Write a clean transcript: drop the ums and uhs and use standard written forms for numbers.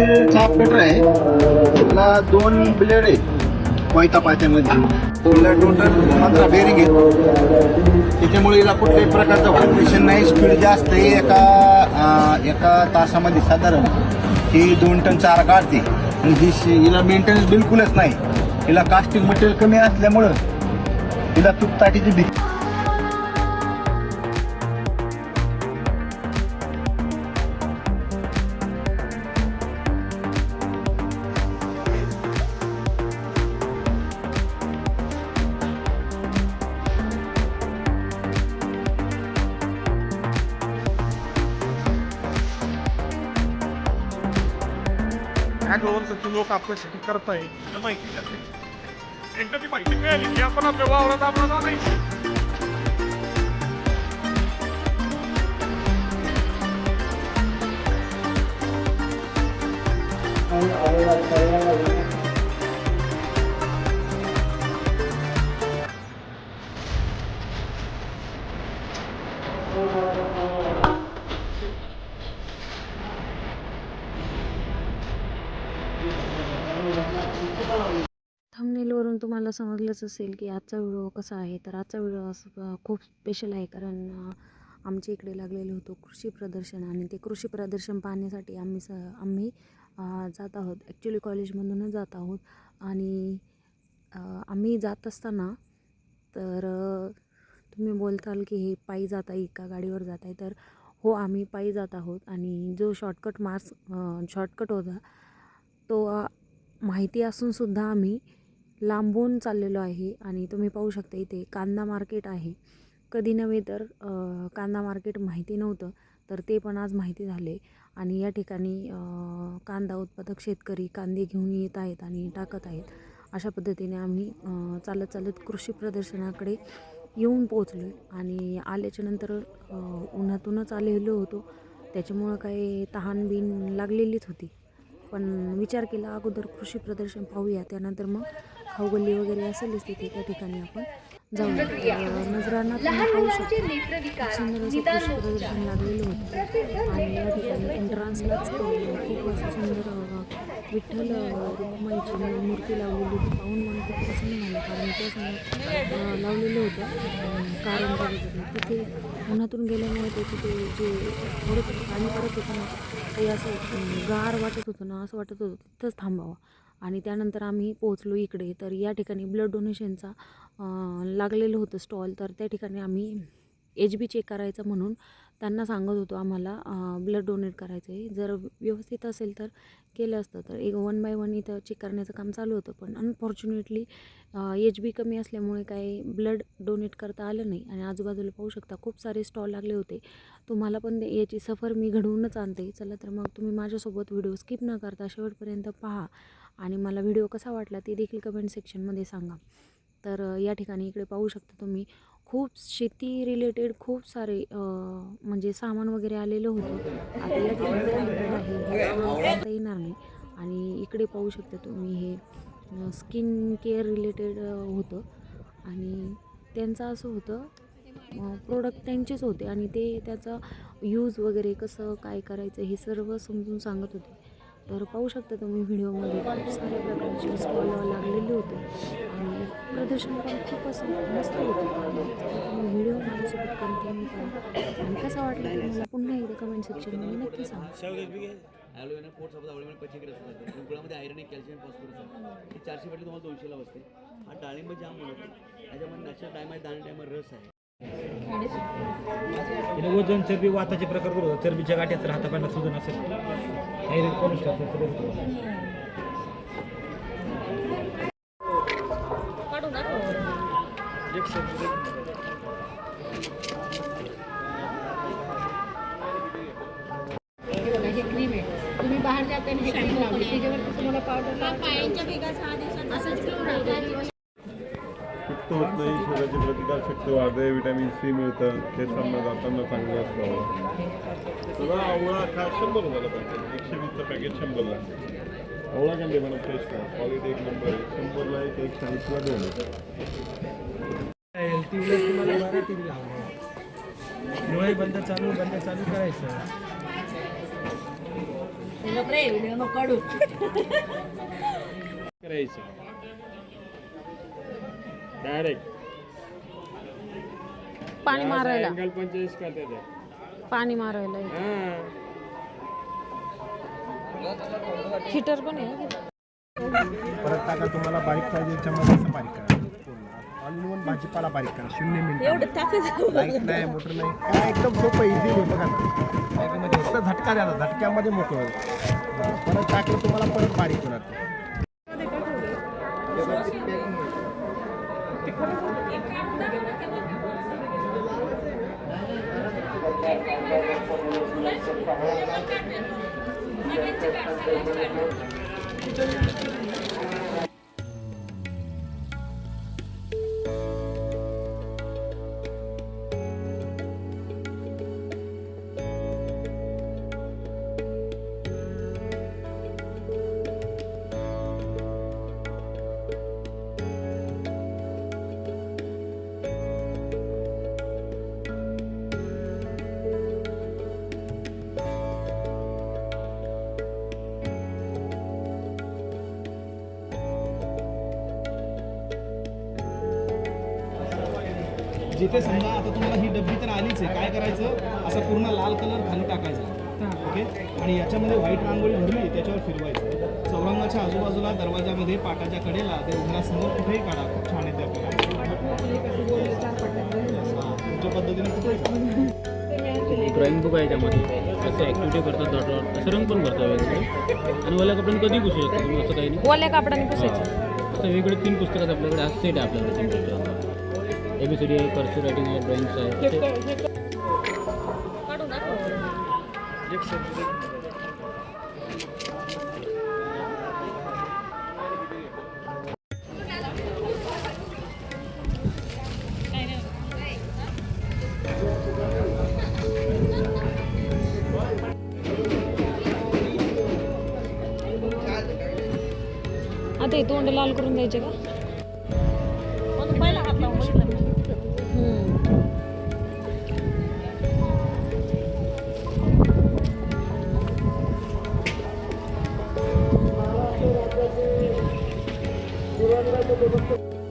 हा कटर आहे, त्याला 2 ब्लेड आहे कोयता पात्यामध्ये. तिला टोटल 15 बेरिंग आहे. त्याच्यामुळे हिला कुठल्याही प्रकारचं व्हायब्रेशन नाही. स्पीड जास्त आहे. एका तासामध्ये साधारण ही 2 टन चारा काढते. आणि हिला मेंटेनन्स बिलकुलच नाही. हिला कास्टिंग मटेरियल कमी असल्यामुळं हिला तुटताटीची भीती. ॲग्रोवरचं लोक आपल्यासाठी करताय माहिती जाते. एकदा ती माहिती मिळाली की आपण आपल्या वावरात आपल्याला नाही. थंबनेलवरून तुम्हाला समजलंच असेल की आजचा व्हिडिओ कसा आहे. तर आजचा व्हिडिओ खूप स्पेशल आहे, कारण आमच्या इकडे लागलेलं होतं कृषी प्रदर्शन, आणि ते कृषी प्रदर्शन पाहण्यासाठी आम्ही जात आहोत. ॲक्च्युली कॉलेजमधूनच जात आहोत. आणि आम्ही जात असताना तर तुम्ही बोलताल की हे पायी जात आहे का गाडीवर जात आहे, तर हो, आम्ही पायी जात आहोत. आणि जो शॉर्टकट होता तो माहिती असूनसुद्धा आम्ही लांबून चाललेलो आहे. आणि तुम्ही पाहू शकता इथे कांदा मार्केट आहे. कधी नव्हे तर कांदा मार्केट माहिती नव्हतं, तर ते पण आज माहिती झाले. आणि या ठिकाणी कांदा उत्पादक शेतकरी कांदे घेऊन येत आहेत आणि टाकत आहेत. अशा पद्धतीने आम्ही चालत कृषी प्रदर्शनाकडे येऊन पोचलो. आणि आल्याच्यानंतर उन्हातूनच आलेलो होतो, त्याच्यामुळं काही तहान लागलेलीच होती. पण विचार केला अगोदर कृषी प्रदर्शन पाहूया, त्यानंतर मग खाऊगल्ली वगैरे असेलच तिथे, त्या ठिकाणी आपण जाऊया. नजरांना तुम्ही पाहू शकता खूप सुंदर असं कृषी प्रदर्शन लागलेलं होतं. आणि या ठिकाणी एंट्रान्सलाच खूप असं सुंदर विठ्ठल रुक्माईची मूर्ती लावलेली होती. पाहून मन खूप प्रसन्न झालं, कारण त्यासमोर लावलेलं होतं कारंजा वगैरे. तिथे उन्हातून गेल्यामुळे त्याचे ते जे थोडं पाणी पडत होतं ना, ते असं गार वाटत होतं ना, असं वाटत होतं तिथंच थांबावं. आणि त्यानंतर आम्ही पोहोचलो इकडे. तर या ठिकाणी ब्लड डोनेशनचा लागलेलं होतं स्टॉल. तर त्या ठिकाणी आम्ही HB चेक करायचं म्हणून त्यांना सांगत होतो आम्हाला ब्लड डोनेट करायचं आहे. जर व्यवस्थित असेल तर केलं असतं. तर 1 बाय 1 इथं चेक करण्याचं काम चालू होतं, पण अनफॉर्च्युनेटली HB कमी असल्यामुळे काही ब्लड डोनेट करता आलं नाही. आणि आजूबाजूला पाहू शकता खूप सारे स्टॉल लागले होते. तुम्हाला पण याची सफर मी घडवूनच आणते. चला तर मग तुम्ही माझ्यासोबत व्हिडिओ स्किप न करता शेवटपर्यंत पहा, आणि मला व्हिडिओ कसा वाटला ते देखील कमेंट सेक्शनमध्ये सांगा. तर या ठिकाणी इकडे पाहू शकता तुम्ही खूप शेती रिलेटेड खूप सारे म्हणजे सामान वगैरे आलेलं होतं. आता या ठिकाणी काय आहे हे सांगता येणार नाही. आणि इकडे पाहू शकता तुम्ही हे स्किन केअर रिलेटेड होतं. आणि त्यांचं असं होतं प्रोडक्ट त्यांचेच होते, आणि ते त्याचा यूज वगैरे कसं काय करायचं हे सर्व समजून सांगत होते. तर पाहू शकता तुम्ही व्हिडिओमध्ये खूप साऱ्या प्रकारचे स्टॉल लागलेले होते. आणि प्रदर्शन पण खूप असं मस्त होतं. तर तुम्ही व्हिडिओ माझ्यासोबत कंटिन्यू करा, आणि कसा वाटला ते मला पुन्हा एकदा कमेंट सेक्शनमध्ये नक्की सांगा. ॲलोवेरा पोट सोबत आवडीमध्ये पचीकडे असतात. गुळामध्ये आयरन आहे, कॅल्शियम, फॉस्फरस आहे. 400 भेटले तुम्हाला 200ला बसते. हा डाळिंब जाम होतं. त्याच्यामध्ये नॅचरल टाईम आहे, दाणे टायमर रस आहे. वजन चरबी वाताचे प्रकार करतो. चरबीच्या गाठ्यात हातापायला सुजन असेल, थायरॉइड कोलेस्ट्रॉल क्रीम आहे. तुम्ही बाहेर जाताना हे क्रीम लावली, त्याच्यावर तुम्हाला पावडर पायांच्या भेगा 6 दिवसात असंच पित्त होत नाही, शरीराची प्रतिकारशक्ती वाढते, व्हिटॅमिन C मिळतं, केसांना जाताना चांगलं असतं. तुला आवळा खा, 100 झालं पाहिजे. 120चं पॅकेट 100ला. आवळा काय मॅडम टेस्ट आहे, क्वालिटी एक नंबर आहे. 100ला 140ला 2 ती उलट तुम्हाला बरं टी व्ही लावणार. डोळे बंद चालू करायचं. करायचं डायरेक्ट पाणी मारायला अँगल 45 करते ते पाणी मारायला हिटर पण आहे ना? परत टाका तुम्हाला बारीक पाहिजे याच्यामध्ये असं बारीक करा ऑल इन वन भाजीपाला बारीक करा 0 मिनिट लाईट नाही मोटर नाही काय एकदम सोपं इझी आहे बघा ना त्याच्यामध्ये फक्त झटका द्या झटक्यामध्ये मोकळं होईल. परत टाकलं तुम्हाला परत बारीक होणार ते. जिथे समजा आता तुम्हाला ही डब्बी तर आलीच आहे, काय करायचं असा पूर्ण लाल कलर खाली टाकायचा ओके, आणि याच्यामध्ये व्हाईट रांगोळी भरली त्याच्यावर फिरवायचं. चौरंगाच्या आजूबाजूला दरवाजामध्ये पाटाच्या कडेला ते उघड्यासमोर कुठेही काढा, खूप छान येते आपल्याला. तुमच्या पद्धतीने कुठेही ड्रॉइंग बुक आहे त्यामध्ये असं ॲक्टिव्हिटी करतात डॉटवर असं रंग पण भरतात वेगवेगळे आणि ओल्या कपड्याने कधी घुसू शकतो तुम्ही असं काही नाही. ओल्या कापडाने पुसायचं. असं वेगळे 3 पुस्तकात आपल्याकडे हा सेट आहे आपल्याकडे ABCD आहे, कर्सिव रायटिंग आहे, ड्रॉइंग्स आहे. आता हे तोंड लाल करून द्यायचे का? Thank you.